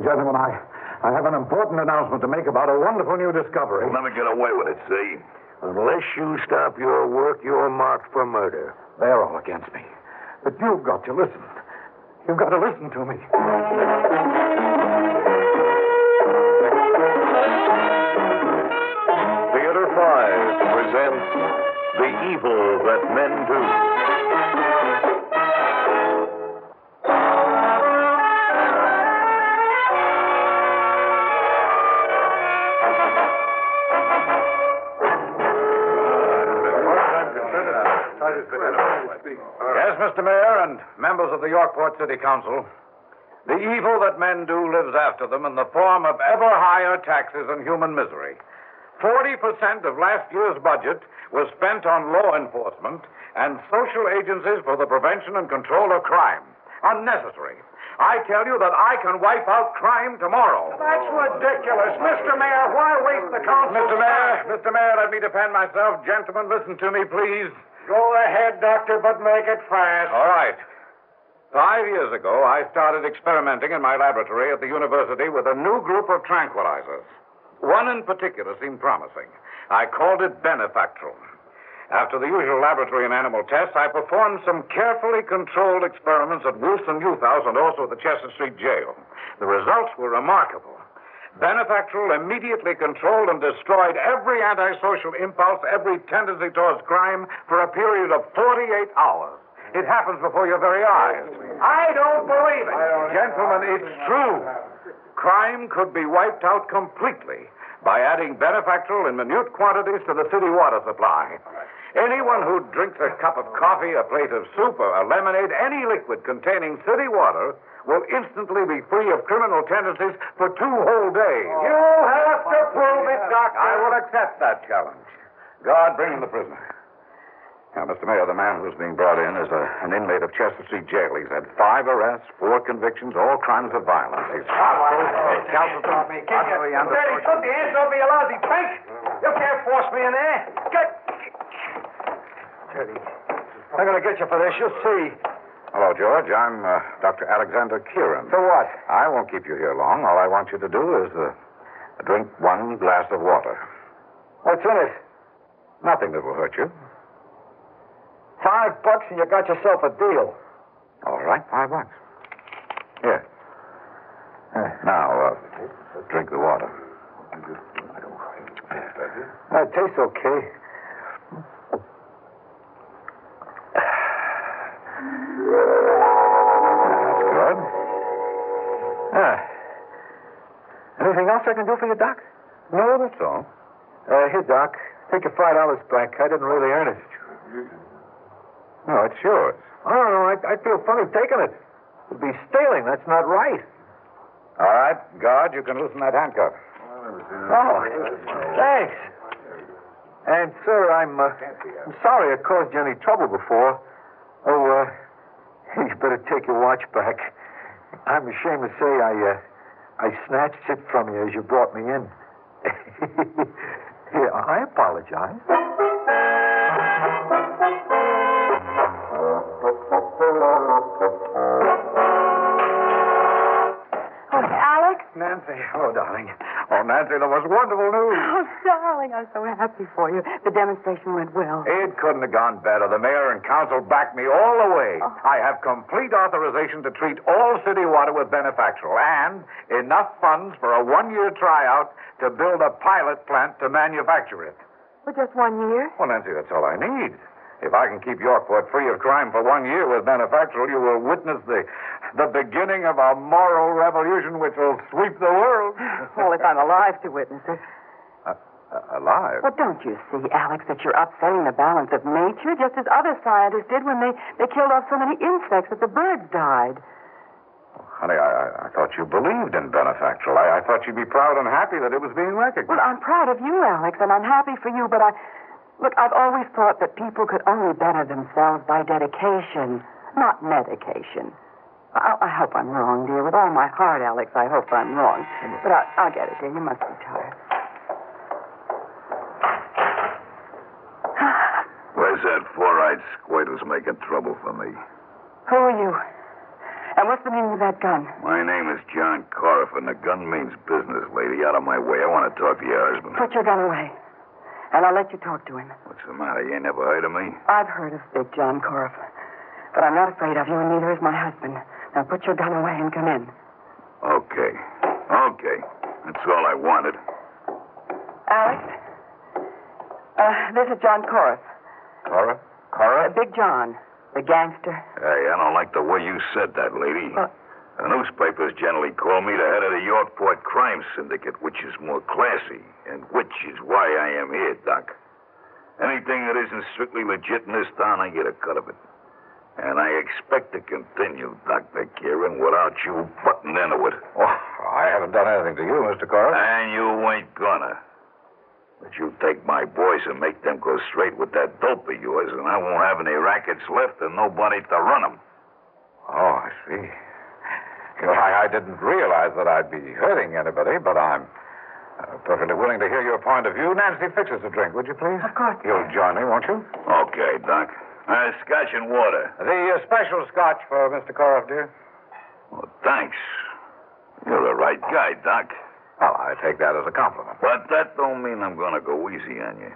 gentlemen, I have an important announcement to make about a wonderful new discovery. You'll never get away with it, see? Unless you stop your work, you're marked for murder. They're all against me. But you've got to listen. You've got to listen to me. Theater 5 presents The Evil That Men Do. Yes, Mr. Mayor and members of the Yorkport City Council, the evil that men do lives after them in the form of ever higher taxes and human misery. 40% of last year's budget was spent on law enforcement and social agencies for the prevention and control of crime. Unnecessary. I tell you that I can wipe out crime tomorrow. That's ridiculous. Mr. Mayor, why waste the council? Mr. Mayor, let me defend myself. Gentlemen, listen to me, please. Go ahead, Doctor, but make it fast. All right. 5 years ago, I started experimenting in my laboratory at the university with a new group of tranquilizers. One in particular seemed promising. I called it Benefactral. After the usual laboratory and animal tests, I performed some carefully controlled experiments at Wilson Youth House and also at the Chester Street Jail. The results were remarkable. Benefactral immediately controlled and destroyed every antisocial impulse, every tendency towards crime for a period of 48 hours. It happens before your very eyes. I don't believe it. Gentlemen, it's true. Crime could be wiped out completely by adding Benefactral in minute quantities to the city water supply. Anyone who drinks a cup of coffee, a plate of soup, or a lemonade, any liquid containing city water, will instantly be free of criminal tendencies for 2 whole days. You have to prove it, Doctor. I will accept that challenge. Guard, bring in the prisoner. Now, Mr. Mayor, the man who's being brought in is an inmate of Chester Street Jail. He's had 5 arrests, 4 convictions, all crimes of violence. He's recalcitrant, utterly under... Steady, put the hands over your lousy pink. You can't force me in there. Steady. I'm going to get you for this. You'll see. Hello, George. I'm Dr. Alexander Kieran. For what? I won't keep you here long. All I want you to do is drink 1 glass of water. What's in it? Nothing that will hurt you. $5 and you got yourself a deal. All right, $5. Here. Now, drink the water. It tastes okay. That's good. Anything else I can do for you, Doc? No, that's all. Here, Doc. Take your $5 back. I didn't really earn it. No, it's yours. I don't know. I feel funny taking it. It'd be stealing. That's not right. All right, guard, you can loosen that handcuff. Oh, thanks. And, sir, I'm sorry I caused you any trouble before. Oh, you better take your watch back. I'm ashamed to say I snatched it from you as you brought me in. Here, I apologize. Nancy. Hello, darling. Oh, Nancy, that was wonderful news. Oh, darling, I'm so happy for you. The demonstration went well. It couldn't have gone better. The mayor and council backed me all the way. Oh. I have complete authorization to treat all city water with Benefactral and enough funds for a 1-year tryout to build a pilot plant to manufacture it. For just 1 year? Well, Nancy, that's all I need. If I can keep Yorkport free of crime for 1 year with Benefactral, you will witness the beginning of a moral revolution which will sweep the world. Well, if I'm alive to witness it. Alive? Well, don't you see, Alex, that you're upsetting the balance of nature, just as other scientists did when they killed off so many insects that the birds died? Honey, I thought you believed in Benefactral. I thought you'd be proud and happy that it was being recognized. Well, I'm proud of you, Alex, and I'm happy for you, but Look, I've always thought that people could only better themselves by dedication, not medication. I hope I'm wrong, dear. With all my heart, Alex, I hope I'm wrong. But I'll get it, dear. You must be tired. Where's that four-eyed squid who's making trouble for me? Who are you? And what's the meaning of that gun? My name is John Coriff, and the gun means business, lady. Out of my way. I want to talk to your husband. Put your gun away. And I'll let you talk to him. What's the matter? You ain't never heard of me? I've heard of Big John Coriff. But I'm not afraid of you, and neither is my husband. Now put your gun away and come in. Okay. That's all I wanted. Alex? This is John Coriff. Cora? Big John, the gangster. Hey, I don't like the way you said that, lady. The newspapers generally call me the head of the Yorkport Crime Syndicate, which is more classy, and which is why I am here, Doc. Anything that isn't strictly legit in this town, I get a cut of it. And I expect to continue, Dr. Kieran, without you butting into it. Oh, I haven't done anything to you, Mr. Coriff. And you ain't gonna. But you take my boys and make them go straight with that dope of yours, and I won't have any rackets left and nobody to run them. Oh, I see. You know, I didn't realize that I'd be hurting anybody, but I'm perfectly willing to hear your point of view. Nancy, fix us a drink, would you please? Of course. You'll join me, won't you? Okay, Doc. Scotch and water. The special scotch for Mr. Coriff, dear. Well, thanks. You're the right guy, Doc. Well, I take that as a compliment. But that don't mean I'm gonna go easy on you.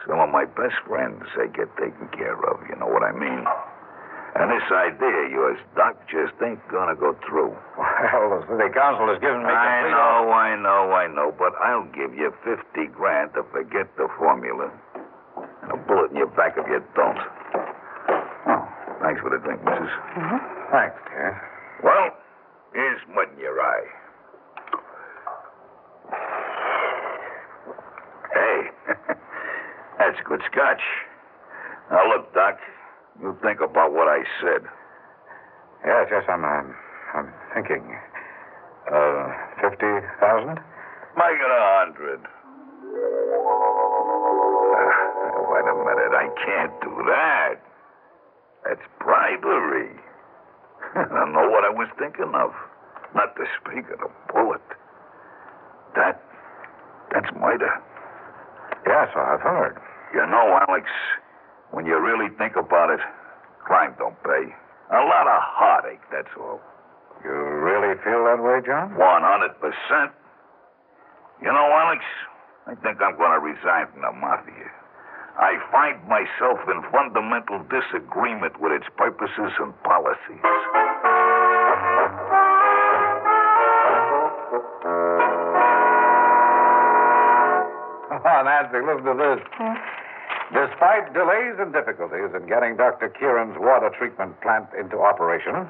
Some of my best friends, they get taken care of, you know what I mean? And this idea of yours, Doc, just ain't gonna go through. Well, the city council has given me I know, but I'll give you 50 grand to forget the formula. And a bullet in your back if you don't. Oh, thanks for the drink, missus. Mm-hmm. Thanks, dear. Well, here's mud in your eye. Hey, that's good scotch. Now, look, Doc, you think about what I said. Yes, I'm thinking. 50,000? Make it 100. Wait a minute, I can't do that. That's bribery. I don't know what I was thinking of. Not to speak of the bullet. That's murder. Yes, I've heard. You know, Alex, when you really think about it, crime don't pay. A lot of heartache, that's all. You really feel that way, John? 100%. You know, Alex, I think I'm going to resign from the mafia. I find myself in fundamental disagreement with its purposes and policies. Oh, Nancy, listen to this. Despite delays and difficulties in getting Dr. Kieran's water treatment plant into operation,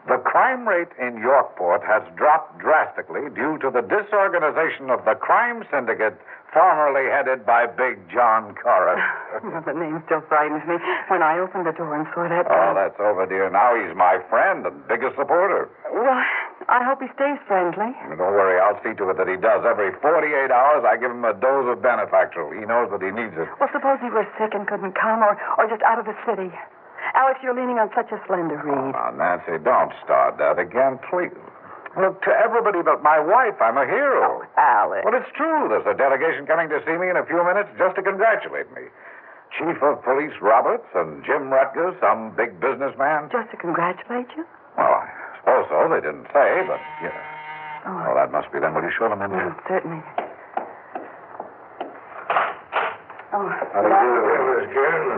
the crime rate in Yorkport has dropped drastically due to the disorganization of the crime syndicate formerly headed by Big John Coriff. Well, the name still frightens me. When I opened the door and saw that... Oh, that's over, dear. Now he's my friend and biggest supporter. Well, I hope he stays friendly. Don't worry, I'll see to it that he does. Every 48 hours, I give him a dose of benefactor. He knows that he needs it. Well, suppose he were sick and couldn't come, or just out of the city. Alex, you're leaning on such a slender reed. Oh, Nancy, don't start that again, please. Look, to everybody but my wife, I'm a hero. Oh, Alex. Well, it's true. There's a delegation coming to see me in a few minutes just to congratulate me. Chief of Police Roberts and Jim Rutgers, some big businessman. Just to congratulate you? Well, I suppose so. They didn't say, but, you know. Oh, Well, that must be them. Will you show them in here? Certainly. Oh, How do you do, Miss Kieran?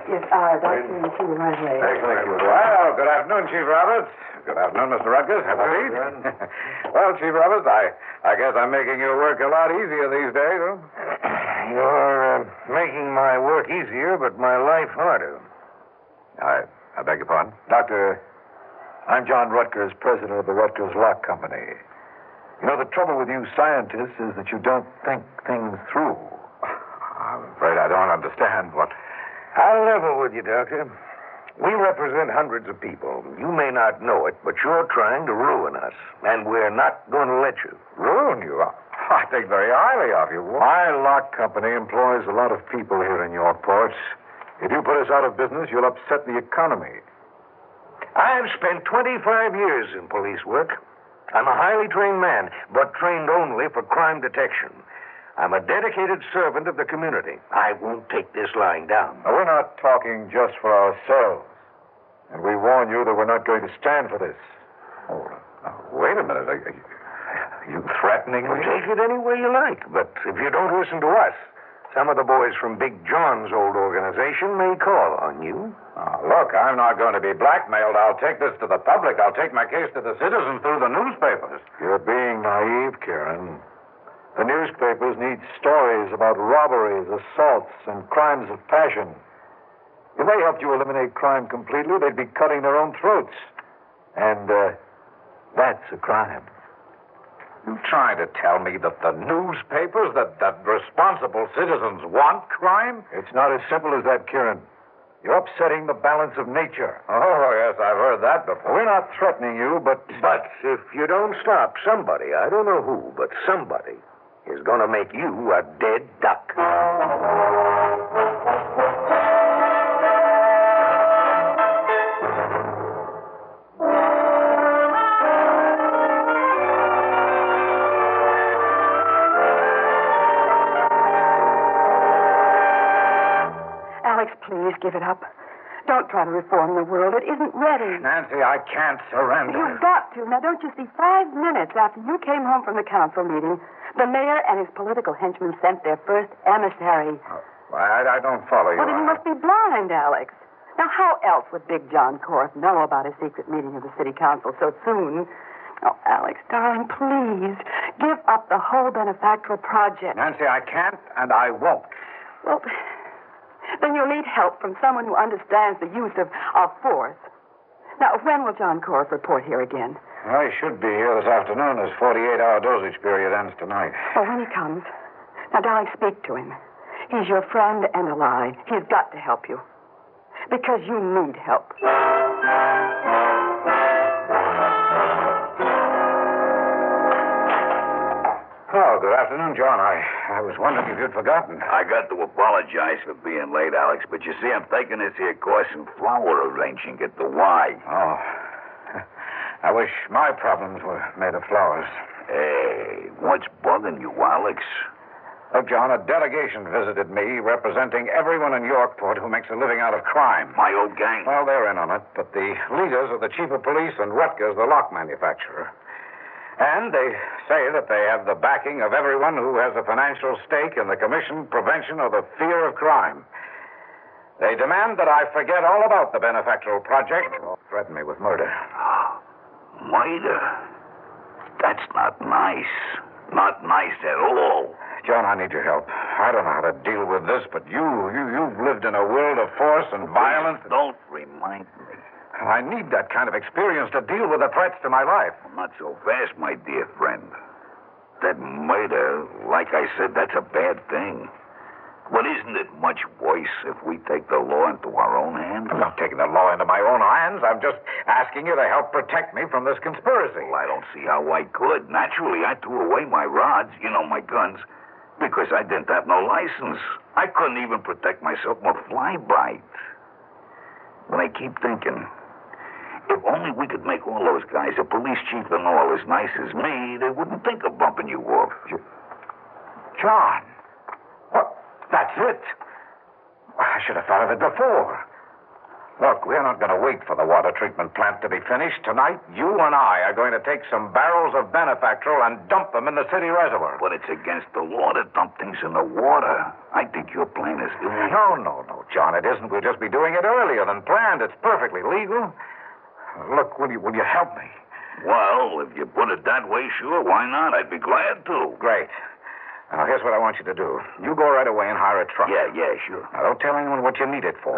Yes, Dr. and see you right away. Thank you. Well, good afternoon, Chief Roberts. Good afternoon, Mr. Rutgers. Have a seat. Well, Chief Roberts, I guess I'm making your work a lot easier these days, huh? You're making my work easier, but my life harder. I beg your pardon? Doctor, I'm John Rutgers, president of the Rutgers Lock Company. You know, the trouble with you scientists is that you don't think things through. I'm afraid I don't understand what... I'll level with you, Doctor. We represent hundreds of people. You may not know it, but you're trying to ruin us, and we're not going to let you. Ruin you? I think very highly of you. My lock company employs a lot of people here in Yorkport. If you put us out of business, you'll upset the economy. I've spent 25 years in police work. I'm a highly trained man, but trained only for crime detection. I'm a dedicated servant of the community. I won't take this lying down. Now, we're not talking just for ourselves. And we warn you that we're not going to stand for this. Oh, wait a minute. Are you threatening me? Take it any way you like, but if you don't listen to us, some of the boys from Big John's old organization may call on you. Oh, look, I'm not going to be blackmailed. I'll take this to the public. I'll take my case to the citizens through the newspapers. You're being naive, Kieran. The newspapers need stories about robberies, assaults, and crimes of passion. If they helped you eliminate crime completely, they'd be cutting their own throats. And that's a crime. You trying to tell me that the newspapers, that responsible citizens want crime? It's not as simple as that, Kieran. You're upsetting the balance of nature. Oh, yes, I've heard that before. We're not threatening you, but... But if you don't stop, somebody, I don't know who, but somebody, is going to make you a dead duck. Alex, please give it up. Don't try to reform the world. It isn't ready. Nancy, I can't surrender. You've got to. Now, don't you see, 5 minutes after you came home from the council meeting, the mayor and his political henchmen sent their first emissary. I don't follow you. Well, then you must be blind, Alex. Now, how else would Big John Korth know about a secret meeting of the city council so soon? Oh, Alex, darling, please, give up the whole benefactoral project. Nancy, I can't, and I won't. Well, then you'll need help from someone who understands the use of force. Now, when will John Korth report here again? I should be here this afternoon. His 48-hour dosage period ends tonight. Well, when he comes, now, darling, speak to him. He's your friend and ally. He's got to help you. Because you need help. Oh, good afternoon, John. I was wondering if you'd forgotten. I got to apologize for being late, Alex, but you see, I'm taking this here course in flower arranging at the Y. Oh. I wish my problems were made of flowers. Hey, what's bugging you, Alex? Look, John, a delegation visited me representing everyone in Yorkport who makes a living out of crime. My old gang? Well, they're in on it, but the leaders are the chief of police and Rutgers, the lock manufacturer. And they say that they have the backing of everyone who has a financial stake in the commission, prevention, or the fear of crime. They demand that I forget all about the benefactoral project or threaten me with murder. Murder? That's not nice. Not nice at all. John, I need your help. I don't know how to deal with this, but you've lived in a world of force and violence. Don't remind me. I need that kind of experience to deal with the threats to my life. Not so fast, my dear friend. That murder, like I said, that's a bad thing. But isn't it much worse if we take the law into our own hands? I'm not taking the law into my own hands. I'm just asking you to help protect me from this conspiracy. Well, I don't see how I could. Naturally, I threw away my rods, my guns, because I didn't have no license. I couldn't even protect myself from a flyby. But I keep thinking, if only we could make all those guys, a police chief and all, as nice as me, they wouldn't think of bumping you off. John, what? That's it. I should have thought of it before. Look, we're not going to wait for the water treatment plant to be finished. Tonight, you and I are going to take some barrels of benefactoral and dump them in the city reservoir. But it's against the law to dump things in the water. I think your plan is illegal. No, John, it isn't. We'll just be doing it earlier than planned. It's perfectly legal. Look, will you help me? Well, if you put it that way, sure, why not? I'd be glad to. Great. Now, here's what I want you to do. You go right away and hire a truck. Yeah, sure. Now, don't tell anyone what you need it for.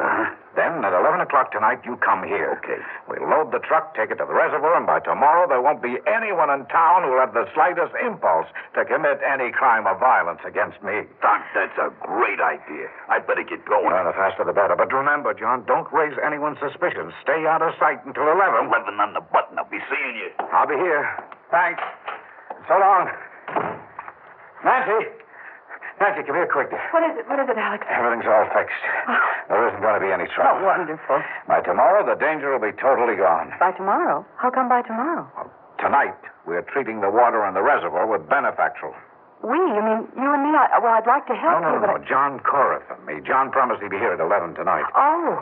Then, at 11 o'clock tonight, you come here. Okay. We'll load the truck, take it to the reservoir, and by tomorrow, there won't be anyone in town who'll have the slightest impulse to commit any crime of violence against me. Doc, that's a great idea. I'd better get going. Well, the faster the better. But remember, John, don't raise anyone's suspicions. Stay out of sight until 11. 11 on the button. I'll be seeing you. I'll be here. Thanks. So long. Nancy, come here quick. What is it, Alex? Everything's all fixed. There isn't going to be any trouble. Oh, wonderful. By tomorrow, the danger will be totally gone. By tomorrow? How come by tomorrow? Well, tonight, we're treating the water in the reservoir with benefactoral. We? You mean you and me? I'd like to help you, No. John Korth and me. John promised he'd be here at 11 tonight. Oh.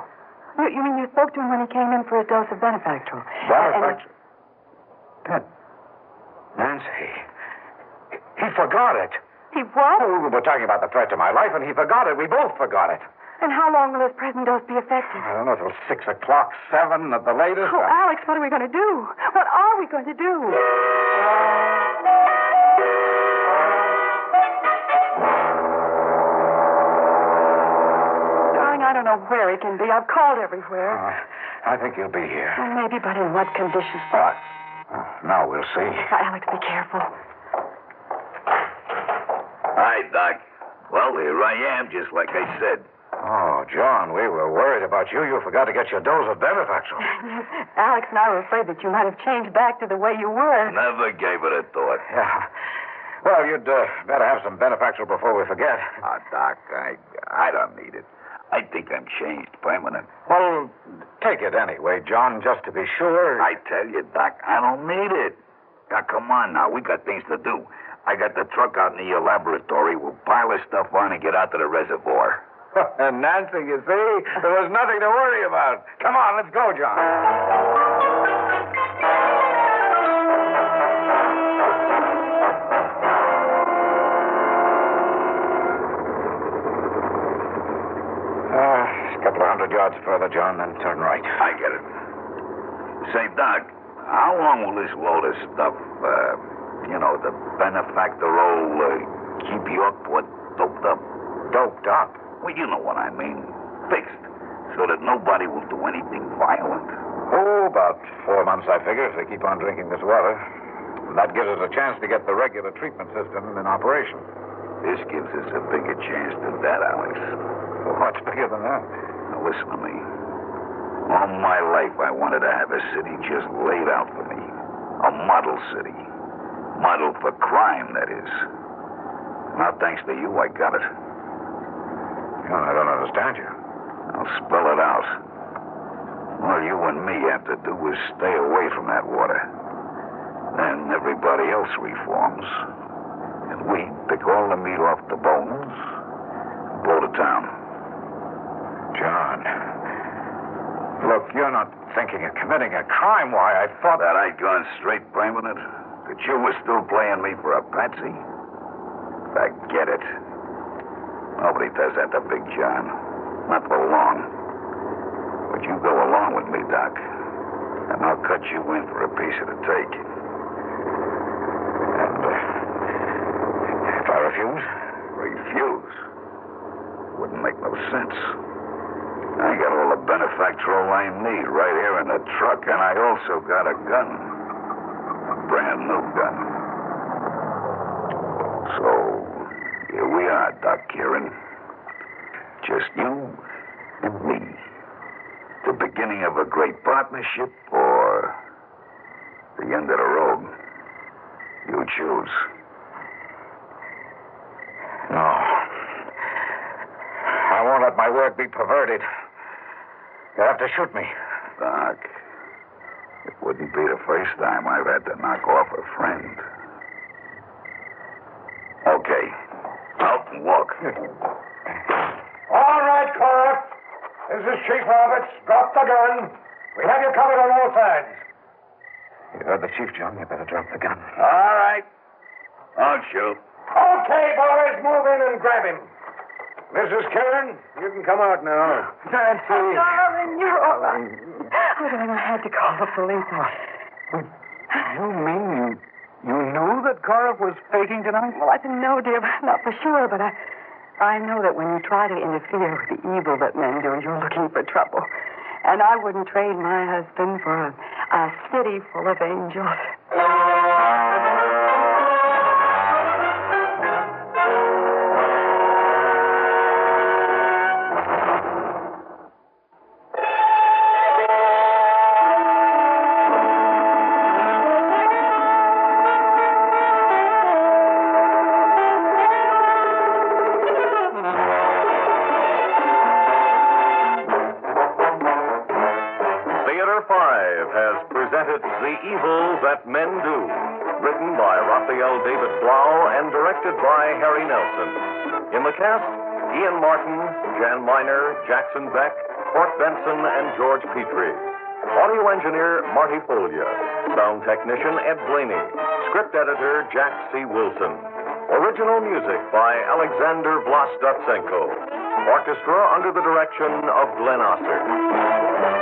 You mean you spoke to him when he came in for his dose of benefactoral? Benefactoral? Nancy. He forgot it. He what? Oh, we were talking about the threat to my life, and he forgot it. We both forgot it. And how long will his present dose be effective? I don't know, till 6 o'clock, 7 at the latest. Oh, Alex, what are we going to do? What are we going to do? Darling, I don't know where he can be. I've called everywhere. I think he'll be here. Well, maybe, but in what condition? Now we'll see. Alex, be careful. Hi, Doc. Well, here I am, just like I said. Oh, John, we were worried about you. You forgot to get your dose of Benefactor. Yes, Alex and I were afraid that you might have changed back to the way you were. Never gave it a thought. Yeah. Well, you'd better have some Benefactor before we forget. Doc, I don't need it. I think I'm changed permanent. Well, take it anyway, John, just to be sure. I tell you, Doc, I don't need it. Now, come on now. We got things to do. I got the truck out near your laboratory. We'll pile the stuff on and get out to the reservoir. And Nancy, you see, there was nothing to worry about. Come on, let's go, John. A couple of 100 yards further, John, then turn right. I get it. Say, Doc, how long will this load of stuff, the Benefactor roll, keep your port doped up? Doped up? Well, you know what I mean. Fixed. So that nobody will do anything violent. Oh, about 4 months, I figure, if they keep on drinking this water. That gives us a chance to get the regular treatment system in operation. This gives us a bigger chance than that, Alex. What's bigger than that? Now, listen to me. All my life, I wanted to have a city just laid out for me. A model city. Model for crime, that is. Now, thanks to you, I got it. John, I don't understand you. I'll spell it out. All you and me have to do is stay away from that water. Then everybody else reforms. And we pick all the meat off the bones and blow to town. John, look, you're not thinking of committing a crime. Why, I thought... That I'd gone straight permanent? That you were still playing me for a patsy? Forget it. Nobody does that to Big John. Not for long. But you go along with me, Doc. And I'll cut you in for a piece of the cake. And if I refuse? Refuse? Wouldn't make no sense. I got all the benefactor I need right here in the truck, and I also got a gun. A brand new gun. So, here we are, Doc Kieran. Just you and me. The beginning of a great partnership or the end of the road. You choose. No. I won't let my word be perverted. You'll have to shoot me. Doc, it wouldn't be the first time I've had to knock off a friend. Okay. Out and walk. All right, Cora. This is Chief Roberts. Drop the gun. We have you covered on all sides. You heard the chief, John. You better drop the gun. All right. I'll shoot. Okay, boys, move in and grab him. Mrs. Kieran, you can come out now. Nancy. Oh, darling, you're all right. Oh, darling, I had to call the police. You mean you knew that Cora was faking tonight? Well, I didn't know, dear, not for sure, but I know that when you try to interfere with the evil that men do, you're looking for trouble. And I wouldn't trade my husband for a city full of angels. The Evil That Men Do, written by Raphael David Blau and directed by Harry Nelson. In the cast, Ian Martin, Jan Miner, Jackson Beck, Fort Benson, and George Petrie. Audio engineer Marty Folia. Sound technician Ed Begley. Script editor Jack C. Wilson. Original music by Alexander Vlastotsenko. Orchestra under the direction of Glenn Osser.